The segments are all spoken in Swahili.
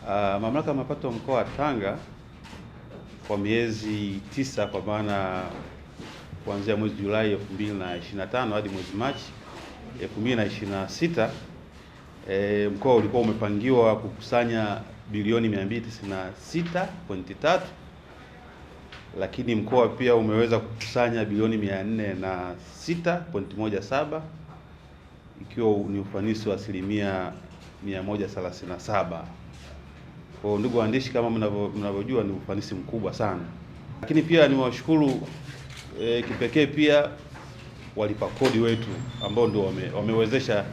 Mamlaka ya mapato mkoa wa Tanga kwa miezi 9 kwa maana kuanzia mwezi Julai 2025 hadi mwezi Machi 2026, mkoa ulikuwa umepangiwa kukusanya bilioni 296.3, lakini mkoa pia umeweza kukusanya bilioni 406.17, ikiwa ni ufanisi wa asilimia 137. Kwa ndugu waandishi, kama mnavyojua ni ufanisi mkubwa sana, lakini pia niwashukuru kipekee pia walipa kodi wetu ambao ndio wamewezesha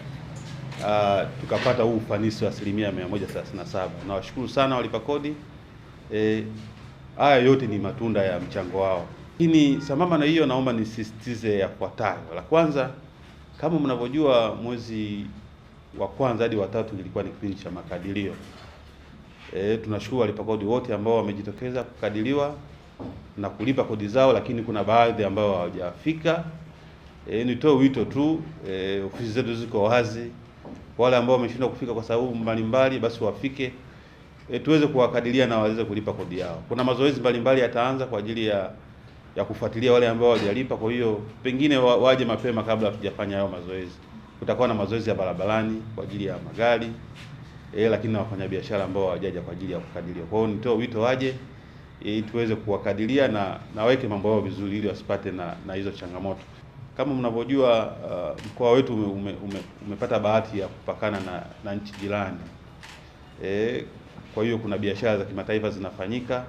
tukapata huu ufanisi wa asilimia 137. Nawashukuru sana walipa kodi. Haya yote ni matunda ya mchango wao. Lakini sambamba na hiyo, naomba nisisitize yafuatayo. La kwanza, kama mnavyojua, mwezi wa kwanza hadi wa tatu ilikuwa ni kipindi cha makadirio. Tunashukuru walipa kodi wote ambao wamejitokeza kukadiriwa na kulipa kodi zao, lakini kuna baadhi ambao hawajafika. Nitoe wito tu, ofisi zetu ziko wazi. Wale ambao wameshindwa kufika kwa sababu mbalimbali, basi wafike, tuweze kuwakadiria na waweze kulipa kodi yao. Kuna mazoezi mbalimbali yataanza kwa ajili ya kufuatilia wale ambao hawajalipa. Kwa hiyo pengine waje mapema kabla hatujafanya hayo mazoezi. Kutakuwa na mazoezi ya barabarani kwa ajili ya magari, lakini na wafanyabiashara ambao hawajaja kwa ajili ya kukadiria. Kwa hiyo nitoe wito waje, tuweze kuwakadiria na waweke mambo yao vizuri ili wasipate na hizo changamoto. Kama mnavyojua, mkoa wetu umepata bahati ya kupakana na nchi jirani. Kwa hiyo kuna biashara za kimataifa zinafanyika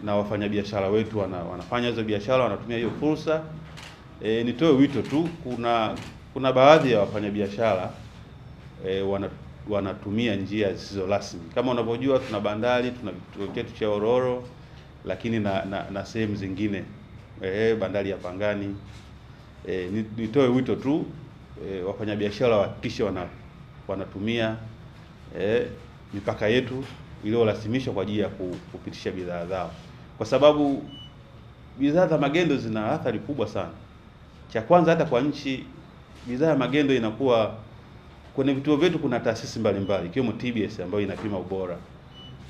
na wafanyabiashara wetu wanafanya hizo biashara, wanatumia hiyo fursa. Nitoe wito tu, kuna baadhi ya wafanyabiashara wanatumia njia zisizo rasmi. Kama unavyojua, tuna bandari, tuna kituo chetu cha Ororo, lakini na sehemu zingine, bandari ya Pangani. Nitoe wito tu, wafanyabiashara wahakikishe wanatumia mipaka yetu iliyorasimishwa kwa ajili ya kupitisha bidhaa zao, kwa sababu bidhaa za magendo zina athari kubwa sana. Cha kwanza, hata kwa nchi, bidhaa ya magendo inakuwa kwenye vituo vyetu, kuna taasisi mbalimbali ikiwemo TBS ambayo inapima ubora.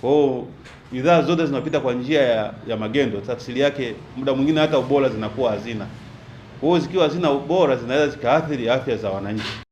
Kwa hiyo bidhaa zote zinapita kwa njia ya magendo, tafsiri yake muda mwingine hata ubora zinakuwa hazina. Kwa hiyo zikiwa hazina ubora, zinaweza zikaathiri afya za wananchi.